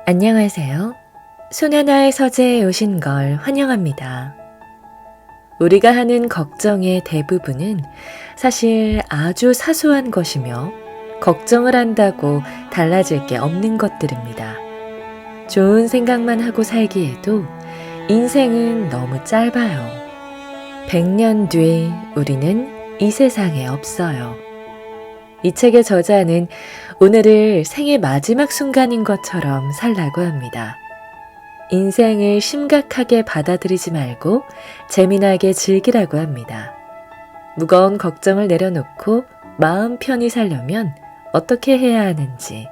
안녕하세요. 손하나의 서재에 오신 걸 환영합니다. 우리가 하는 걱정의 대부분은 사실 아주 사소한 것이며 걱정을 한다고 달라질 게 없는 것들입니다. 좋은 생각만 하고 살기에도 인생은 너무 짧아요. 100년 뒤 우리는 이 세상에 없어요. 이 책의 저자는 오늘을 생의 마지막 순간인 것처럼 살라고 합니다. 인생을 심각하게 받아들이지 말고 재미나게 즐기라고 합니다. 무거운 걱정을 내려놓고 마음 편히 살려면 어떻게 해야 하는지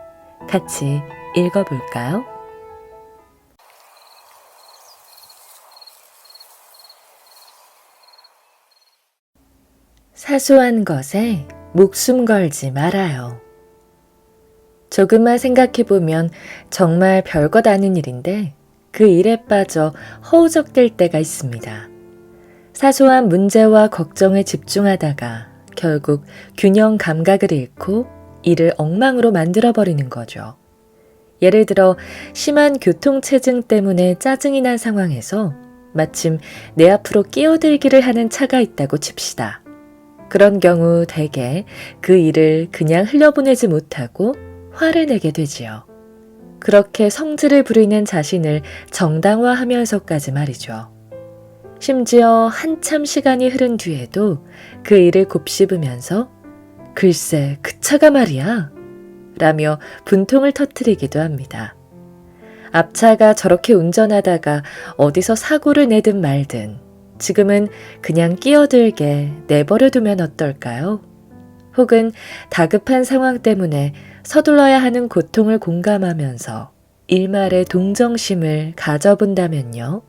같이 읽어볼까요? 사소한 것에 목숨 걸지 말아요. 조금만 생각해보면 정말 별것 아닌 일인데 그 일에 빠져 허우적댈 때가 있습니다. 사소한 문제와 걱정에 집중하다가 결국 균형 감각을 잃고 일을 엉망으로 만들어버리는 거죠. 예를 들어 심한 교통체증 때문에 짜증이 난 상황에서 마침 내 앞으로 끼어들기를 하는 차가 있다고 칩시다. 그런 경우 대개 그 일을 그냥 흘려보내지 못하고 화를 내게 되지요. 그렇게 성질을 부리는 자신을 정당화하면서까지 말이죠. 심지어 한참 시간이 흐른 뒤에도 그 일을 곱씹으면서 글쎄 그 차가 말이야 라며 분통을 터뜨리기도 합니다. 앞차가 저렇게 운전하다가 어디서 사고를 내든 말든 지금은 그냥 끼어들게 내버려 두면 어떨까요? 혹은 다급한 상황 때문에 서둘러야 하는 고통을 공감하면서 일말의 동정심을 가져본다면요.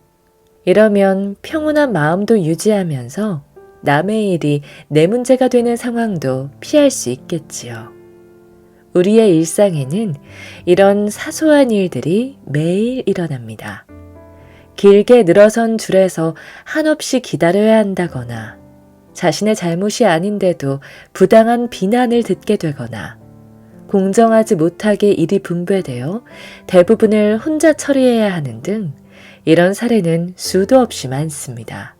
이러면 평온한 마음도 유지하면서 남의 일이 내 문제가 되는 상황도 피할 수 있겠지요. 우리의 일상에는 이런 사소한 일들이 매일 일어납니다. 길게 늘어선 줄에서 한없이 기다려야 한다거나 자신의 잘못이 아닌데도 부당한 비난을 듣게 되거나 공정하지 못하게 일이 분배되어 대부분을 혼자 처리해야 하는 등 이런 사례는 수도 없이 많습니다.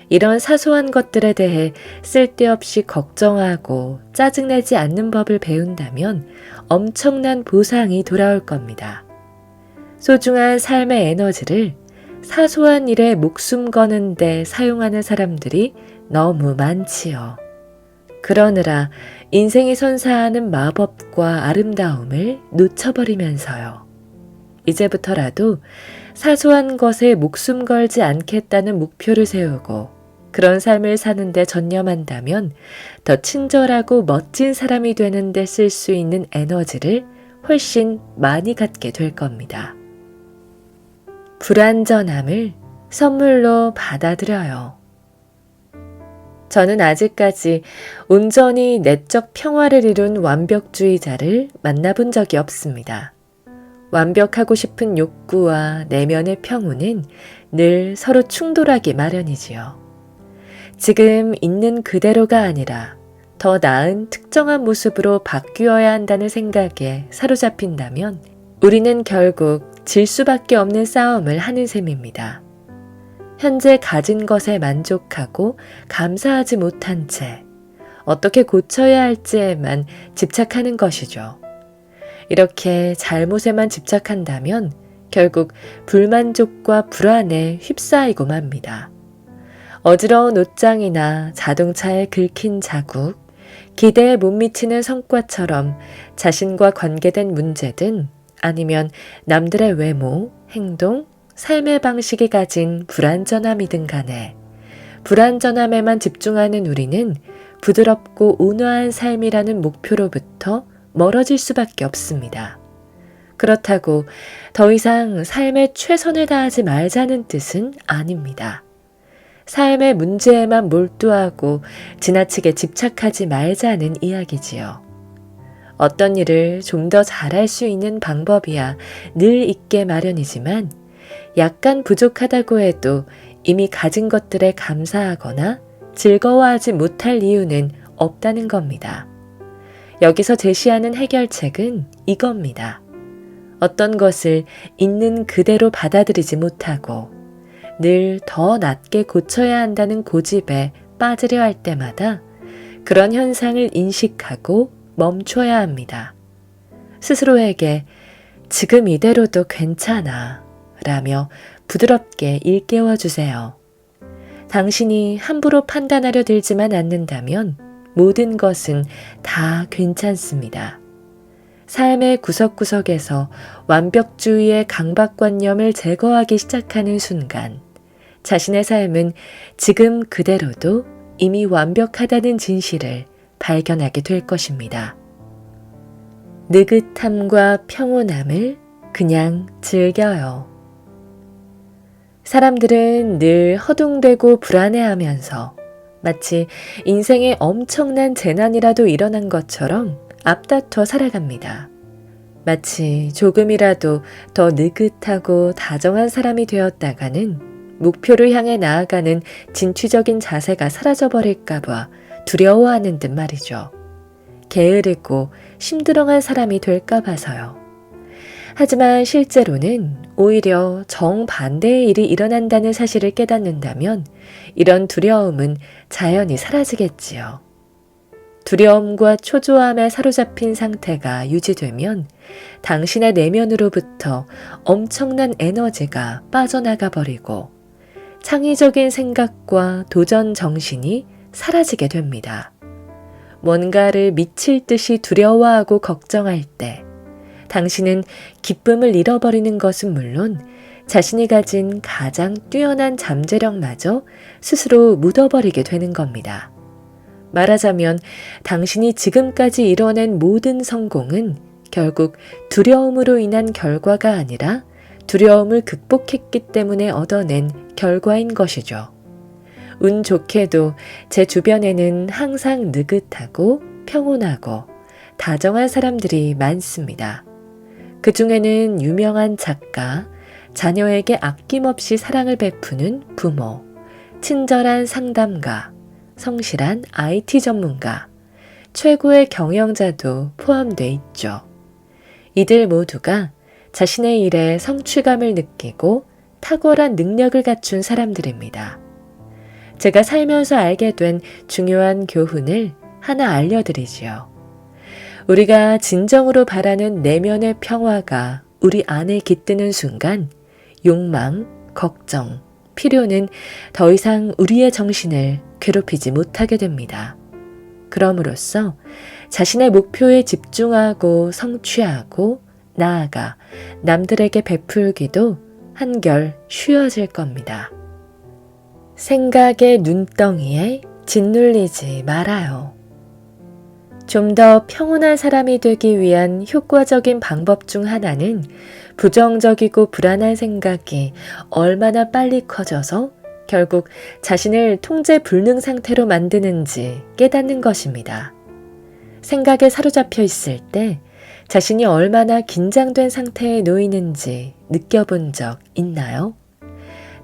이런 사소한 것들에 대해 쓸데없이 걱정하고 짜증내지 않는 법을 배운다면 엄청난 보상이 돌아올 겁니다. 소중한 삶의 에너지를 사소한 일에 목숨 거는 데 사용하는 사람들이 너무 많지요. 그러느라 인생이 선사하는 마법과 아름다움을 놓쳐버리면서요. 이제부터라도 사소한 것에 목숨 걸지 않겠다는 목표를 세우고 그런 삶을 사는 데 전념한다면 더 친절하고 멋진 사람이 되는 데 쓸 수 있는 에너지를 훨씬 많이 갖게 될 겁니다. 불완전함을 선물로 받아들여요. 저는 아직까지 온전히 내적 평화를 이룬 완벽주의자를 만나본 적이 없습니다. 완벽하고 싶은 욕구와 내면의 평온은 늘 서로 충돌하기 마련이지요. 지금 있는 그대로가 아니라 더 나은 특정한 모습으로 바뀌어야 한다는 생각에 사로잡힌다면 우리는 결국 질 수밖에 없는 싸움을 하는 셈입니다. 현재 가진 것에 만족하고 감사하지 못한 채 어떻게 고쳐야 할지에만 집착하는 것이죠. 이렇게 잘못에만 집착한다면 결국 불만족과 불안에 휩싸이고 맙니다. 어지러운 옷장이나 자동차에 긁힌 자국, 기대에 못 미치는 성과처럼 자신과 관계된 문제든 아니면 남들의 외모, 행동, 삶의 방식이 가진 불완전함이든 간에 불완전함에만 집중하는 우리는 부드럽고 온화한 삶이라는 목표로부터 멀어질 수밖에 없습니다. 그렇다고 더 이상 삶의 최선을 다하지 말자는 뜻은 아닙니다. 삶의 문제에만 몰두하고 지나치게 집착하지 말자는 이야기지요. 어떤 일을 좀 더 잘할 수 있는 방법이야 늘 있게 마련이지만 약간 부족하다고 해도 이미 가진 것들에 감사하거나 즐거워하지 못할 이유는 없다는 겁니다. 여기서 제시하는 해결책은 이겁니다. 어떤 것을 있는 그대로 받아들이지 못하고 늘 더 낮게 고쳐야 한다는 고집에 빠지려 할 때마다 그런 현상을 인식하고 멈춰야 합니다. 스스로에게 지금 이대로도 괜찮아 라며 부드럽게 일깨워 주세요. 당신이 함부로 판단하려 들지만 않는다면 모든 것은 다 괜찮습니다. 삶의 구석구석에서 완벽주의의 강박관념을 제거하기 시작하는 순간 자신의 삶은 지금 그대로도 이미 완벽하다는 진실을 발견하게 될 것입니다. 느긋함과 평온함을 그냥 즐겨요. 사람들은 늘 허둥대고 불안해하면서 마치 인생에 엄청난 재난이라도 일어난 것처럼 앞다퉈 살아갑니다. 마치 조금이라도 더 느긋하고 다정한 사람이 되었다가는 목표를 향해 나아가는 진취적인 자세가 사라져버릴까봐 두려워하는 듯 말이죠. 게으르고 심드렁한 사람이 될까 봐서요. 하지만 실제로는 오히려 정반대의 일이 일어난다는 사실을 깨닫는다면 이런 두려움은 자연히 사라지겠지요. 두려움과 초조함에 사로잡힌 상태가 유지되면 당신의 내면으로부터 엄청난 에너지가 빠져나가 버리고 창의적인 생각과 도전 정신이 사라지게 됩니다. 뭔가를 미칠 듯이 두려워하고 걱정할 때 당신은 기쁨을 잃어버리는 것은 물론 자신이 가진 가장 뛰어난 잠재력마저 스스로 묻어버리게 되는 겁니다. 말하자면 당신이 지금까지 이뤄낸 모든 성공은 결국 두려움으로 인한 결과가 아니라 두려움을 극복했기 때문에 얻어낸 결과인 것이죠. 운 좋게도 제 주변에는 항상 느긋하고 평온하고 다정한 사람들이 많습니다. 그 중에는 유명한 작가, 자녀에게 아낌없이 사랑을 베푸는 부모, 친절한 상담가, 성실한 IT 전문가, 최고의 경영자도 포함돼 있죠. 이들 모두가 자신의 일에 성취감을 느끼고 탁월한 능력을 갖춘 사람들입니다. 제가 살면서 알게 된 중요한 교훈을 하나 알려드리지요. 우리가 진정으로 바라는 내면의 평화가 우리 안에 깃드는 순간 욕망, 걱정, 필요는 더 이상 우리의 정신을 괴롭히지 못하게 됩니다. 그럼으로써 자신의 목표에 집중하고 성취하고 나아가 남들에게 베풀기도 한결 쉬워질 겁니다. 생각의 눈덩이에 짓눌리지 말아요. 좀 더 평온한 사람이 되기 위한 효과적인 방법 중 하나는 부정적이고 불안한 생각이 얼마나 빨리 커져서 결국 자신을 통제 불능 상태로 만드는지 깨닫는 것입니다. 생각에 사로잡혀 있을 때 자신이 얼마나 긴장된 상태에 놓이는지 느껴본 적 있나요?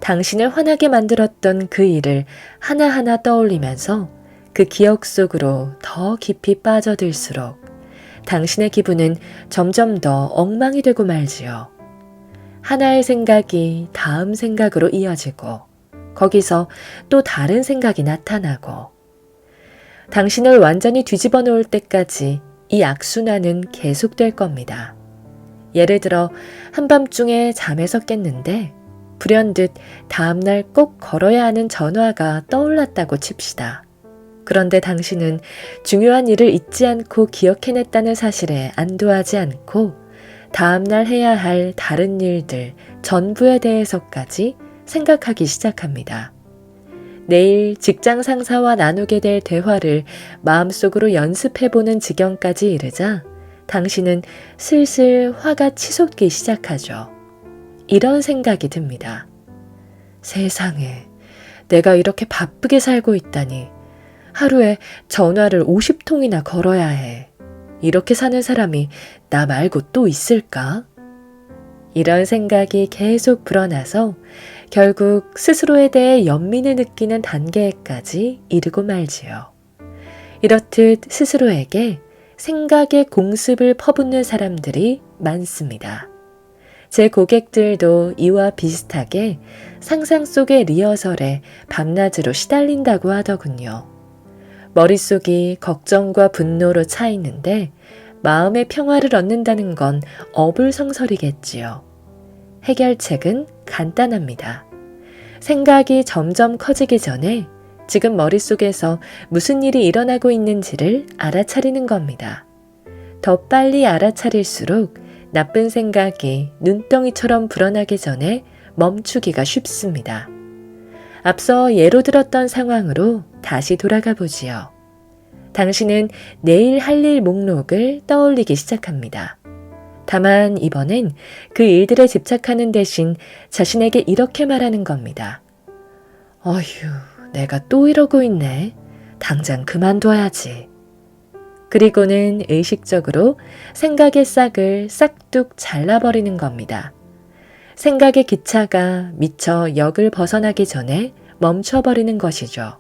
당신을 화나게 만들었던 그 일을 하나하나 떠올리면서 그 기억 속으로 더 깊이 빠져들수록 당신의 기분은 점점 더 엉망이 되고 말지요. 하나의 생각이 다음 생각으로 이어지고 거기서 또 다른 생각이 나타나고 당신을 완전히 뒤집어 놓을 때까지 이 악순환은 계속될 겁니다. 예를 들어 한밤중에 잠에서 깼는데 불현듯 다음날 꼭 걸어야 하는 전화가 떠올랐다고 칩시다. 그런데 당신은 중요한 일을 잊지 않고 기억해냈다는 사실에 안도하지 않고 다음날 해야 할 다른 일들 전부에 대해서까지 생각하기 시작합니다. 내일 직장 상사와 나누게 될 대화를 마음속으로 연습해보는 지경까지 이르자 당신은 슬슬 화가 치솟기 시작하죠. 이런 생각이 듭니다. 세상에, 내가 이렇게 바쁘게 살고 있다니. 하루에 전화를 50통이나 걸어야 해. 이렇게 사는 사람이 나 말고 또 있을까? 이런 생각이 계속 불어나서 결국 스스로에 대해 연민을 느끼는 단계까지 이르고 말지요. 이렇듯 스스로에게 생각의 공습을 퍼붓는 사람들이 많습니다. 제 고객들도 이와 비슷하게 상상 속의 리허설에 밤낮으로 시달린다고 하더군요. 머릿속이 걱정과 분노로 차 있는데 마음의 평화를 얻는다는 건 어불성설이겠지요. 해결책은 간단합니다. 생각이 점점 커지기 전에 지금 머릿속에서 무슨 일이 일어나고 있는지를 알아차리는 겁니다. 더 빨리 알아차릴수록 나쁜 생각이 눈덩이처럼 불어나기 전에 멈추기가 쉽습니다. 앞서 예로 들었던 상황으로 다시 돌아가 보지요. 당신은 내일 할 일 목록을 떠올리기 시작합니다. 다만 이번엔 그 일들에 집착하는 대신 자신에게 이렇게 말하는 겁니다. 어휴, 내가 또 이러고 있네. 당장 그만둬야지. 그리고는 의식적으로 생각의 싹을 싹둑 잘라버리는 겁니다. 생각의 기차가 미처 역을 벗어나기 전에 멈춰버리는 것이죠.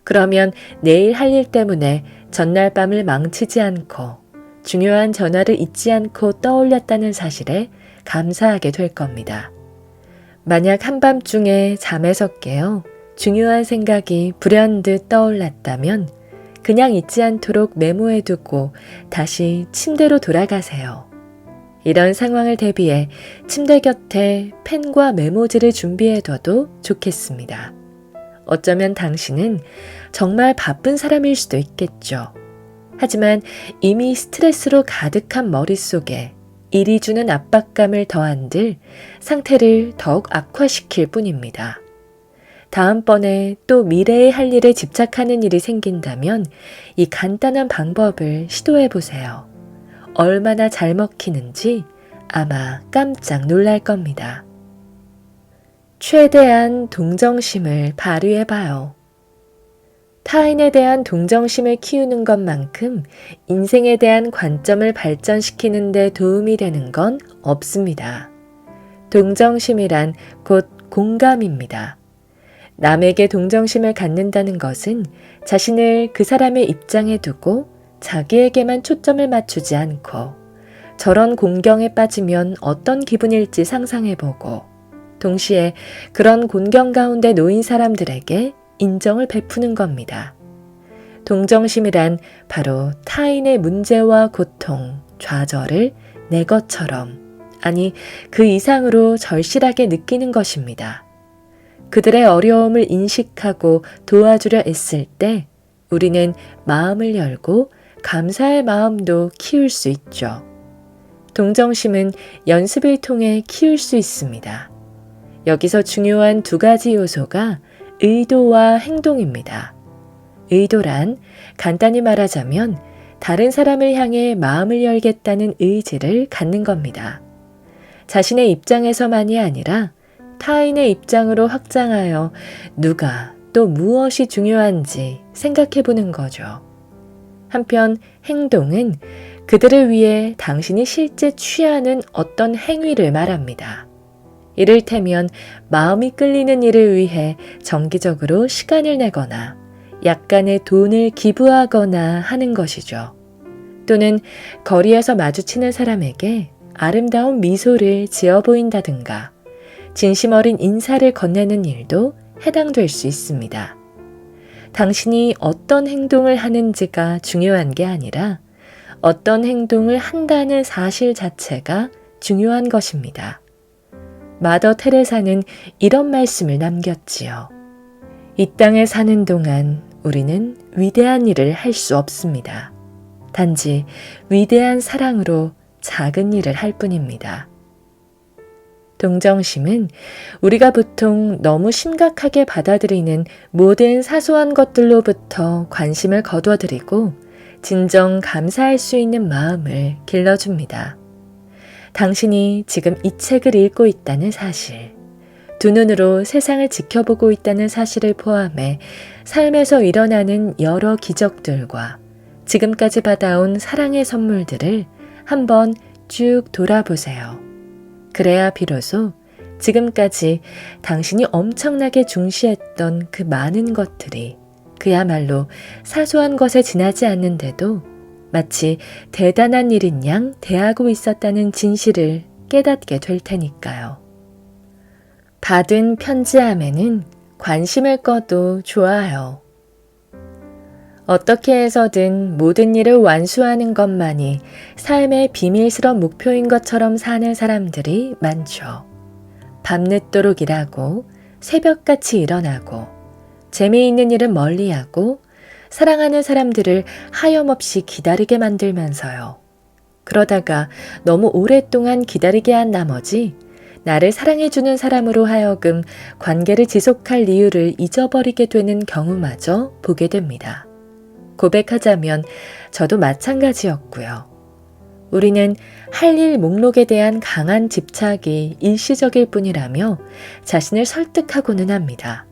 그러면 내일 할 일 때문에 전날 밤을 망치지 않고 중요한 전화를 잊지 않고 떠올렸다는 사실에 감사하게 될 겁니다. 만약 한밤중에 잠에서 깨어 중요한 생각이 불현듯 떠올랐다면 그냥 잊지 않도록 메모해두고 다시 침대로 돌아가세요. 이런 상황을 대비해 침대 곁에 펜과 메모지를 준비해둬도 좋겠습니다. 어쩌면 당신은 정말 바쁜 사람일 수도 있겠죠. 하지만 이미 스트레스로 가득한 머릿속에 일이 주는 압박감을 더한들 상태를 더욱 악화시킬 뿐입니다. 다음번에 또 미래의 할 일에 집착하는 일이 생긴다면 이 간단한 방법을 시도해 보세요. 얼마나 잘 먹히는지 아마 깜짝 놀랄 겁니다. 최대한 동정심을 발휘해봐요. 타인에 대한 동정심을 키우는 것만큼 인생에 대한 관점을 발전시키는 데 도움이 되는 건 없습니다. 동정심이란 곧 공감입니다. 남에게 동정심을 갖는다는 것은 자신을 그 사람의 입장에 두고 자기에게만 초점을 맞추지 않고 저런 공경에 빠지면 어떤 기분일지 상상해보고 동시에 그런 곤경 가운데 놓인 사람들에게 인정을 베푸는 겁니다. 동정심이란 바로 타인의 문제와 고통, 좌절을 내 것처럼, 아니 그 이상으로 절실하게 느끼는 것입니다. 그들의 어려움을 인식하고 도와주려 애쓸 때 우리는 마음을 열고 감사의 마음도 키울 수 있죠. 동정심은 연습을 통해 키울 수 있습니다. 여기서 중요한 두 가지 요소가 의도와 행동입니다. 의도란 간단히 말하자면 다른 사람을 향해 마음을 열겠다는 의지를 갖는 겁니다. 자신의 입장에서만이 아니라 타인의 입장으로 확장하여 누가 또 무엇이 중요한지 생각해 보는 거죠. 한편 행동은 그들을 위해 당신이 실제 취하는 어떤 행위를 말합니다. 이를테면 마음이 끌리는 일을 위해 정기적으로 시간을 내거나 약간의 돈을 기부하거나 하는 것이죠. 또는 거리에서 마주치는 사람에게 아름다운 미소를 지어 보인다든가 진심 어린 인사를 건네는 일도 해당될 수 있습니다. 당신이 어떤 행동을 하는지가 중요한 게 아니라 어떤 행동을 한다는 사실 자체가 중요한 것입니다. 마더 테레사는 이런 말씀을 남겼지요. 이 땅에 사는 동안 우리는 위대한 일을 할 수 없습니다. 단지 위대한 사랑으로 작은 일을 할 뿐입니다. 동정심은 우리가 보통 너무 심각하게 받아들이는 모든 사소한 것들로부터 관심을 거둬들이고 진정 감사할 수 있는 마음을 길러줍니다. 당신이 지금 이 책을 읽고 있다는 사실, 두 눈으로 세상을 지켜보고 있다는 사실을 포함해 삶에서 일어나는 여러 기적들과 지금까지 받아온 사랑의 선물들을 한번 쭉 돌아보세요. 그래야 비로소 지금까지 당신이 엄청나게 중시했던 그 많은 것들이 그야말로 사소한 것에 지나지 않는데도 마치 대단한 일인 양 대하고 있었다는 진실을 깨닫게 될 테니까요. 받은 편지함에는 관심을 꺼도 좋아요. 어떻게 해서든 모든 일을 완수하는 것만이 삶의 비밀스러운 목표인 것처럼 사는 사람들이 많죠. 밤늦도록 일하고 새벽같이 일어나고 재미있는 일은 멀리하고 사랑하는 사람들을 하염없이 기다리게 만들면서요. 그러다가 너무 오랫동안 기다리게 한 나머지 나를 사랑해주는 사람으로 하여금 관계를 지속할 이유를 잊어버리게 되는 경우마저 보게 됩니다. 고백하자면 저도 마찬가지였고요. 우리는 할 일 목록에 대한 강한 집착이 일시적일 뿐이라며 자신을 설득하고는 합니다.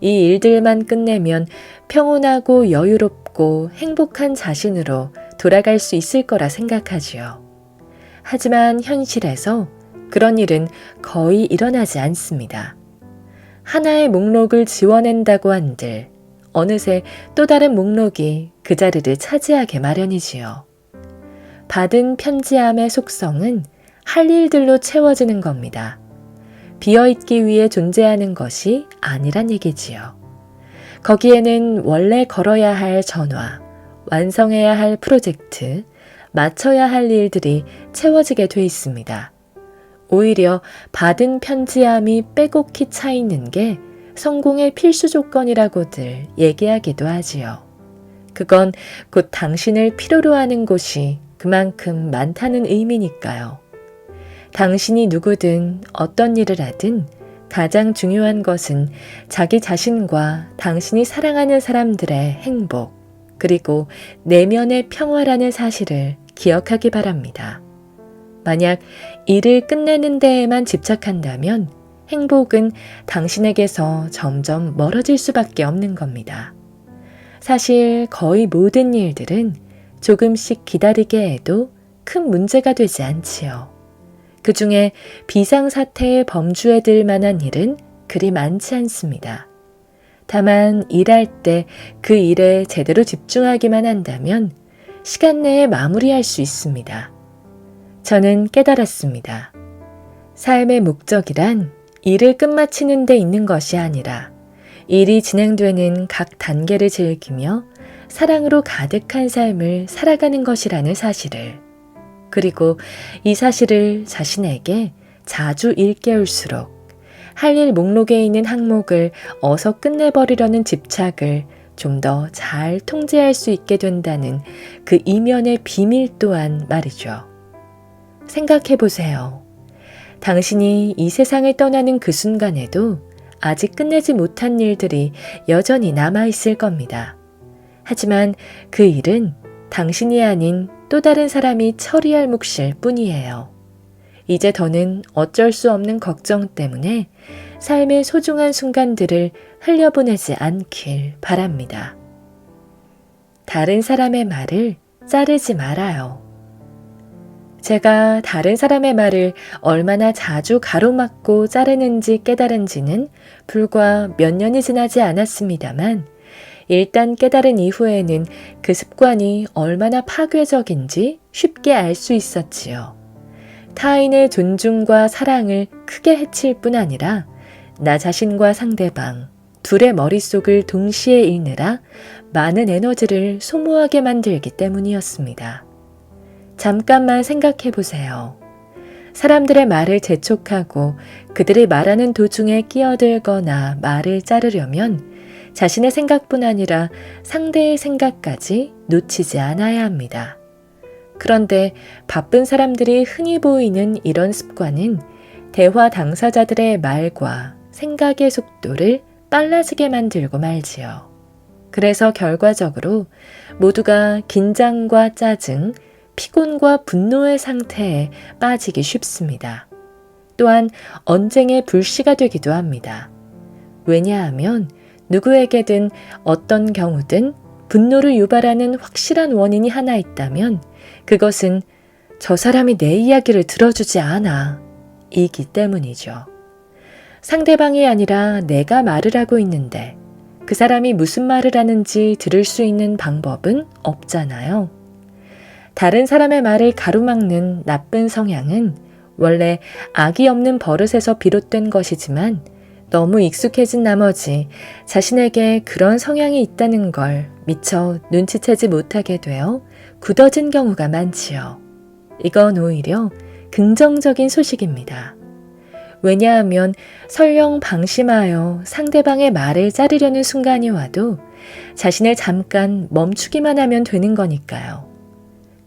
이 일들만 끝내면 평온하고 여유롭고 행복한 자신으로 돌아갈 수 있을 거라 생각하지요. 하지만 현실에서 그런 일은 거의 일어나지 않습니다. 하나의 목록을 지워낸다고 한들 어느새 또 다른 목록이 그 자리를 차지하게 마련이지요. 받은 편지함의 속성은 할 일들로 채워지는 겁니다. 비어있기 위해 존재하는 것이 아니란 얘기지요. 거기에는 원래 걸어야 할 전화, 완성해야 할 프로젝트, 맞춰야 할 일들이 채워지게 돼 있습니다. 오히려 받은 편지함이 빼곡히 차 있는 게 성공의 필수 조건이라고들 얘기하기도 하지요. 그건 곧 당신을 필요로 하는 곳이 그만큼 많다는 의미니까요. 당신이 누구든 어떤 일을 하든 가장 중요한 것은 자기 자신과 당신이 사랑하는 사람들의 행복, 그리고 내면의 평화라는 사실을 기억하기 바랍니다. 만약 일을 끝내는 데에만 집착한다면 행복은 당신에게서 점점 멀어질 수밖에 없는 겁니다. 사실 거의 모든 일들은 조금씩 기다리게 해도 큰 문제가 되지 않지요. 그 중에 비상사태에 범주에 들 만한 일은 그리 많지 않습니다. 다만 일할 때 그 일에 제대로 집중하기만 한다면 시간 내에 마무리할 수 있습니다. 저는 깨달았습니다. 삶의 목적이란 일을 끝마치는 데 있는 것이 아니라 일이 진행되는 각 단계를 즐기며 사랑으로 가득한 삶을 살아가는 것이라는 사실을, 그리고 이 사실을 자신에게 자주 일깨울수록 할 일 목록에 있는 항목을 어서 끝내버리려는 집착을 좀 더 잘 통제할 수 있게 된다는 그 이면의 비밀 또한 말이죠. 생각해보세요. 당신이 이 세상을 떠나는 그 순간에도 아직 끝내지 못한 일들이 여전히 남아있을 겁니다. 하지만 그 일은 당신이 아닌 또 다른 사람이 처리할 몫일 뿐이에요. 이제 더는 어쩔 수 없는 걱정 때문에 삶의 소중한 순간들을 흘려보내지 않길 바랍니다. 다른 사람의 말을 자르지 말아요. 제가 다른 사람의 말을 얼마나 자주 가로막고 자르는지 깨달은 지는 불과 몇 년이 지나지 않았습니다만 일단 깨달은 이후에는 그 습관이 얼마나 파괴적인지 쉽게 알 수 있었지요. 타인의 존중과 사랑을 크게 해칠 뿐 아니라 나 자신과 상대방, 둘의 머릿속을 동시에 읽느라 많은 에너지를 소모하게 만들기 때문이었습니다. 잠깐만 생각해 보세요. 사람들의 말을 재촉하고 그들이 말하는 도중에 끼어들거나 말을 자르려면 자신의 생각뿐 아니라 상대의 생각까지 놓치지 않아야 합니다. 그런데 바쁜 사람들이 흔히 보이는 이런 습관은 대화 당사자들의 말과 생각의 속도를 빨라지게 만들고 말지요. 그래서 결과적으로 모두가 긴장과 짜증, 피곤과 분노의 상태에 빠지기 쉽습니다. 또한 언쟁의 불씨가 되기도 합니다. 왜냐하면 누구에게든 어떤 경우든 분노를 유발하는 확실한 원인이 하나 있다면 그것은 저 사람이 내 이야기를 들어주지 않아 이기 때문이죠. 상대방이 아니라 내가 말을 하고 있는데 그 사람이 무슨 말을 하는지 들을 수 있는 방법은 없잖아요. 다른 사람의 말을 가로막는 나쁜 성향은 원래 악이 없는 버릇에서 비롯된 것이지만 너무 익숙해진 나머지 자신에게 그런 성향이 있다는 걸 미처 눈치채지 못하게 되어 굳어진 경우가 많지요. 이건 오히려 긍정적인 소식입니다. 왜냐하면 설령 방심하여 상대방의 말을 자르려는 순간이 와도 자신을 잠깐 멈추기만 하면 되는 거니까요.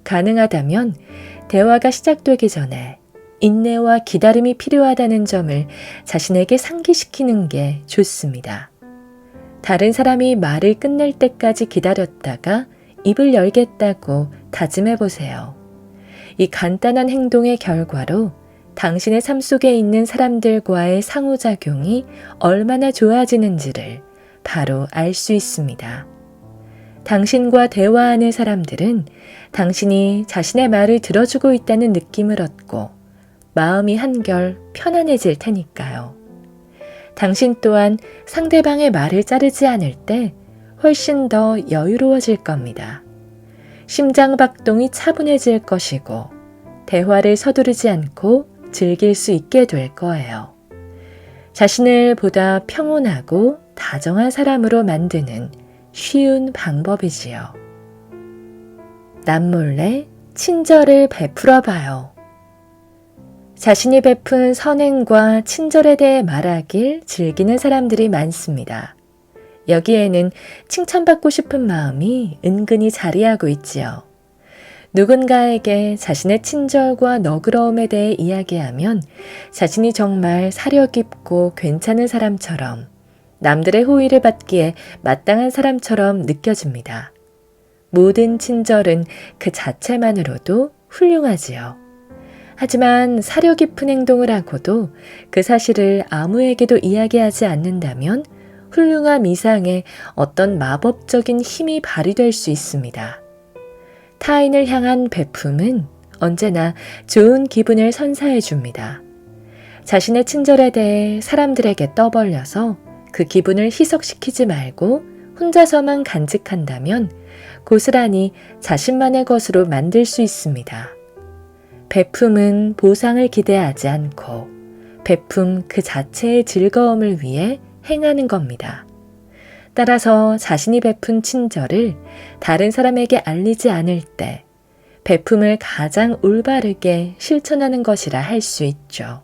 가능하다면 대화가 시작되기 전에 인내와 기다림이 필요하다는 점을 자신에게 상기시키는 게 좋습니다. 다른 사람이 말을 끝낼 때까지 기다렸다가 입을 열겠다고 다짐해 보세요. 이 간단한 행동의 결과로 당신의 삶 속에 있는 사람들과의 상호작용이 얼마나 좋아지는지를 바로 알 수 있습니다. 당신과 대화하는 사람들은 당신이 자신의 말을 들어주고 있다는 느낌을 얻고 마음이 한결 편안해질 테니까요. 당신 또한 상대방의 말을 자르지 않을 때 훨씬 더 여유로워질 겁니다. 심장박동이 차분해질 것이고 대화를 서두르지 않고 즐길 수 있게 될 거예요. 자신을 보다 평온하고 다정한 사람으로 만드는 쉬운 방법이지요. 남몰래 친절을 베풀어 봐요. 자신이 베푼 선행과 친절에 대해 말하길 즐기는 사람들이 많습니다. 여기에는 칭찬받고 싶은 마음이 은근히 자리하고 있지요. 누군가에게 자신의 친절과 너그러움에 대해 이야기하면 자신이 정말 사려 깊고 괜찮은 사람처럼 남들의 호의를 받기에 마땅한 사람처럼 느껴집니다. 모든 친절은 그 자체만으로도 훌륭하지요. 하지만 사려 깊은 행동을 하고도 그 사실을 아무에게도 이야기하지 않는다면 훌륭함 이상의 어떤 마법적인 힘이 발휘될 수 있습니다. 타인을 향한 베품은 언제나 좋은 기분을 선사해 줍니다. 자신의 친절에 대해 사람들에게 떠벌려서 그 기분을 희석시키지 말고 혼자서만 간직한다면 고스란히 자신만의 것으로 만들 수 있습니다. 베품은 보상을 기대하지 않고 베품 그 자체의 즐거움을 위해 행하는 겁니다. 따라서 자신이 베푼 친절을 다른 사람에게 알리지 않을 때 베품을 가장 올바르게 실천하는 것이라 할 수 있죠.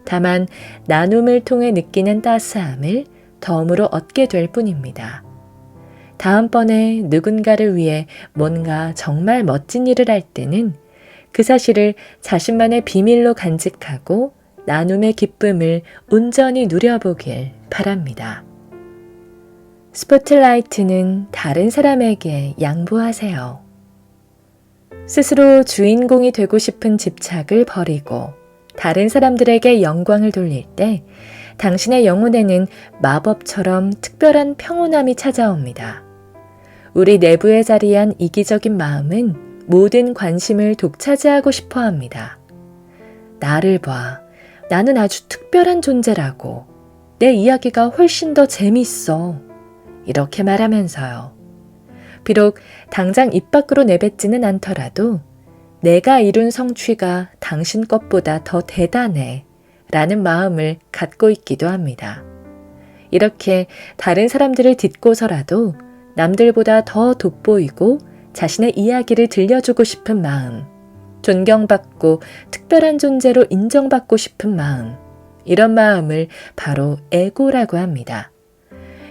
다만 나눔을 통해 느끼는 따스함을 덤으로 얻게 될 뿐입니다. 다음번에 누군가를 위해 뭔가 정말 멋진 일을 할 때는 그 사실을 자신만의 비밀로 간직하고 나눔의 기쁨을 온전히 누려보길 바랍니다. 스포트라이트는 다른 사람에게 양보하세요. 스스로 주인공이 되고 싶은 집착을 버리고 다른 사람들에게 영광을 돌릴 때 당신의 영혼에는 마법처럼 특별한 평온함이 찾아옵니다. 우리 내부에 자리한 이기적인 마음은 모든 관심을 독차지하고 싶어 합니다. 나를 봐. 나는 아주 특별한 존재라고. 내 이야기가 훨씬 더 재밌어. 이렇게 말하면서요. 비록 당장 입 밖으로 내뱉지는 않더라도 내가 이룬 성취가 당신 것보다 더 대단해 라는 마음을 갖고 있기도 합니다. 이렇게 다른 사람들을 딛고서라도 남들보다 더 돋보이고 자신의 이야기를 들려주고 싶은 마음, 존경받고 특별한 존재로 인정받고 싶은 마음, 이런 마음을 바로 에고라고 합니다.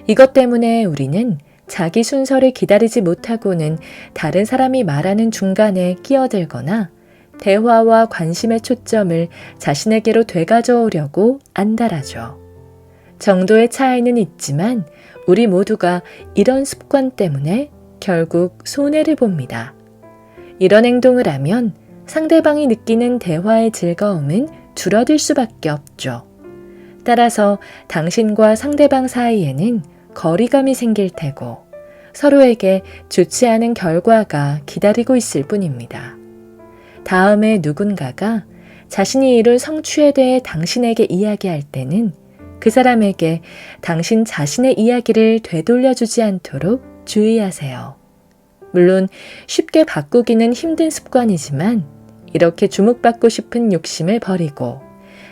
이것 때문에 우리는 자기 순서를 기다리지 못하고는 다른 사람이 말하는 중간에 끼어들거나 대화와 관심의 초점을 자신에게로 되가져오려고 안달하죠. 정도의 차이는 있지만 우리 모두가 이런 습관 때문에 결국 손해를 봅니다. 이런 행동을 하면 상대방이 느끼는 대화의 즐거움은 줄어들 수밖에 없죠. 따라서 당신과 상대방 사이에는 거리감이 생길 테고 서로에게 좋지 않은 결과가 기다리고 있을 뿐입니다. 다음에 누군가가 자신이 이룬 성취에 대해 당신에게 이야기할 때는 그 사람에게 당신 자신의 이야기를 되돌려주지 않도록 주의하세요. 물론 쉽게 바꾸기는 힘든 습관이지만 이렇게 주목받고 싶은 욕심을 버리고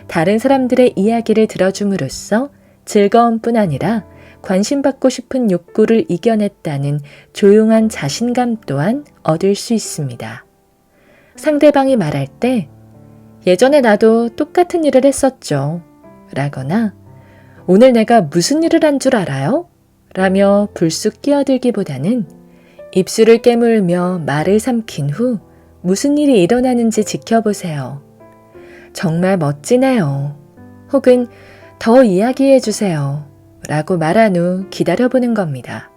다른 사람들의 이야기를 들어줌으로써 즐거움뿐 아니라 관심받고 싶은 욕구를 이겨냈다는 조용한 자신감 또한 얻을 수 있습니다. 상대방이 말할 때 예전에 나도 똑같은 일을 했었죠. 라거나 오늘 내가 무슨 일을 한 줄 알아요? 라며 불쑥 끼어들기보다는 입술을 깨물며 말을 삼킨 후 무슨 일이 일어나는지 지켜보세요. 정말 멋지네요. 혹은 더 이야기해 주세요. 라고 말한 후 기다려보는 겁니다.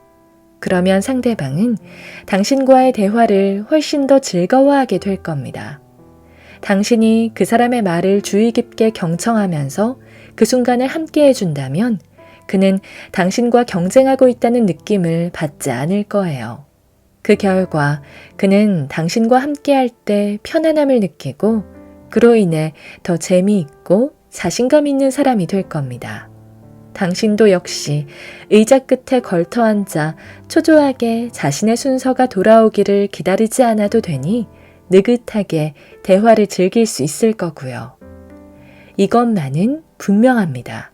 그러면 상대방은 당신과의 대화를 훨씬 더 즐거워하게 될 겁니다. 당신이 그 사람의 말을 주의 깊게 경청하면서 그 순간을 함께 해준다면 그는 당신과 경쟁하고 있다는 느낌을 받지 않을 거예요. 그 결과 그는 당신과 함께 할 때 편안함을 느끼고 그로 인해 더 재미있고 자신감 있는 사람이 될 겁니다. 당신도 역시 의자 끝에 걸터 앉아 초조하게 자신의 순서가 돌아오기를 기다리지 않아도 되니 느긋하게 대화를 즐길 수 있을 거고요. 이것만은 분명합니다.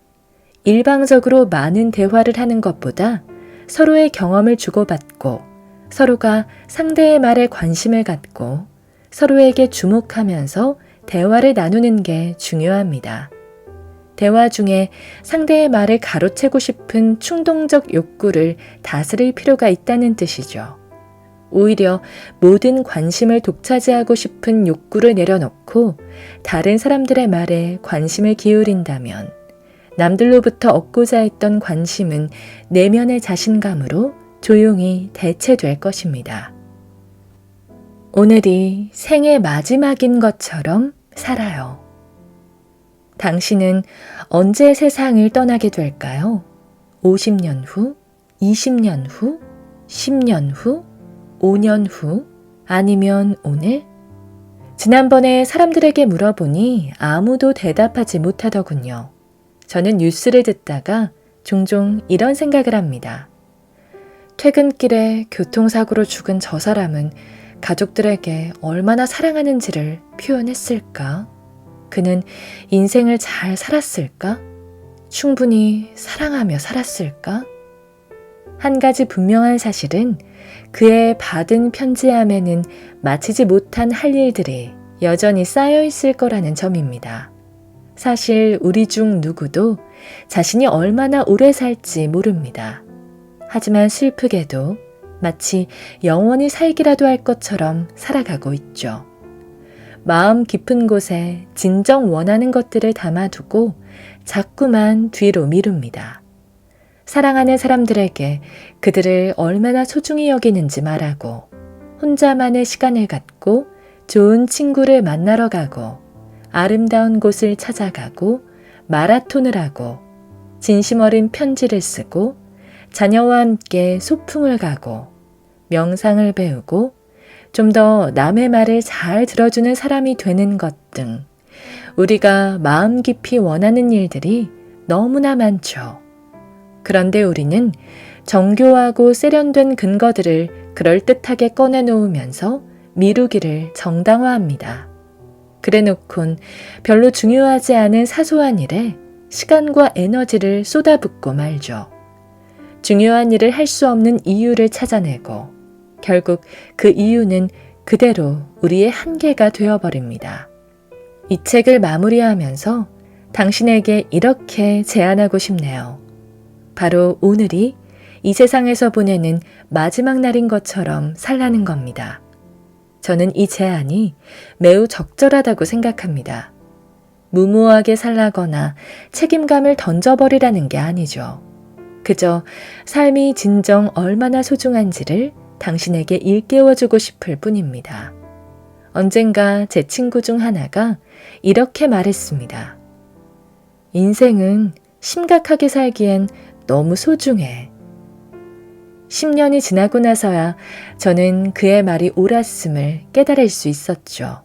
일방적으로 많은 대화를 하는 것보다 서로의 경험을 주고받고 서로가 상대의 말에 관심을 갖고 서로에게 주목하면서 대화를 나누는 게 중요합니다. 대화 중에 상대의 말을 가로채고 싶은 충동적 욕구를 다스릴 필요가 있다는 뜻이죠. 오히려 모든 관심을 독차지하고 싶은 욕구를 내려놓고 다른 사람들의 말에 관심을 기울인다면 남들로부터 얻고자 했던 관심은 내면의 자신감으로 조용히 대체될 것입니다. 오늘이 생의 마지막인 것처럼 살아요. 당신은 언제 세상을 떠나게 될까요? 50년 후, 20년 후, 10년 후, 5년 후, 아니면 오늘? 지난번에 사람들에게 물어보니 아무도 대답하지 못하더군요. 저는 뉴스를 듣다가 종종 이런 생각을 합니다. 퇴근길에 교통사고로 죽은 저 사람은 가족들에게 얼마나 사랑하는지를 표현했을까? 그는 인생을 잘 살았을까? 충분히 사랑하며 살았을까? 한 가지 분명한 사실은 그의 받은 편지함에는 마치지 못한 할 일들이 여전히 쌓여 있을 거라는 점입니다. 사실 우리 중 누구도 자신이 얼마나 오래 살지 모릅니다. 하지만 슬프게도 마치 영원히 살기라도 할 것처럼 살아가고 있죠. 마음 깊은 곳에 진정 원하는 것들을 담아두고 자꾸만 뒤로 미룹니다. 사랑하는 사람들에게 그들을 얼마나 소중히 여기는지 말하고 혼자만의 시간을 갖고 좋은 친구를 만나러 가고 아름다운 곳을 찾아가고 마라톤을 하고 진심 어린 편지를 쓰고 자녀와 함께 소풍을 가고 명상을 배우고 좀 더 남의 말을 잘 들어주는 사람이 되는 것 등 우리가 마음 깊이 원하는 일들이 너무나 많죠. 그런데 우리는 정교하고 세련된 근거들을 그럴듯하게 꺼내놓으면서 미루기를 정당화합니다. 그래놓곤 별로 중요하지 않은 사소한 일에 시간과 에너지를 쏟아붓고 말죠. 중요한 일을 할 수 없는 이유를 찾아내고 결국 그 이유는 그대로 우리의 한계가 되어버립니다. 이 책을 마무리하면서 당신에게 이렇게 제안하고 싶네요. 바로 오늘이 이 세상에서 보내는 마지막 날인 것처럼 살라는 겁니다. 저는 이 제안이 매우 적절하다고 생각합니다. 무모하게 살라거나 책임감을 던져버리라는 게 아니죠. 그저 삶이 진정 얼마나 소중한지를 당신에게 일깨워주고 싶을 뿐입니다. 언젠가 제 친구 중 하나가 이렇게 말했습니다. 인생은 심각하게 살기엔 너무 소중해. 10년이 지나고 나서야 저는 그의 말이 옳았음을 깨달을 수 있었죠.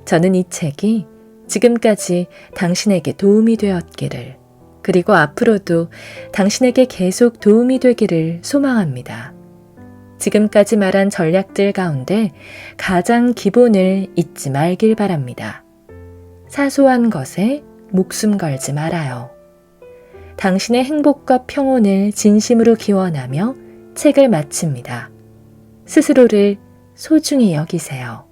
저는 이 책이 지금까지 당신에게 도움이 되었기를, 그리고 앞으로도 당신에게 계속 도움이 되기를 소망합니다. 지금까지 말한 전략들 가운데 가장 기본을 잊지 말길 바랍니다. 사소한 것에 목숨 걸지 말아요. 당신의 행복과 평온을 진심으로 기원하며 책을 마칩니다. 스스로를 소중히 여기세요.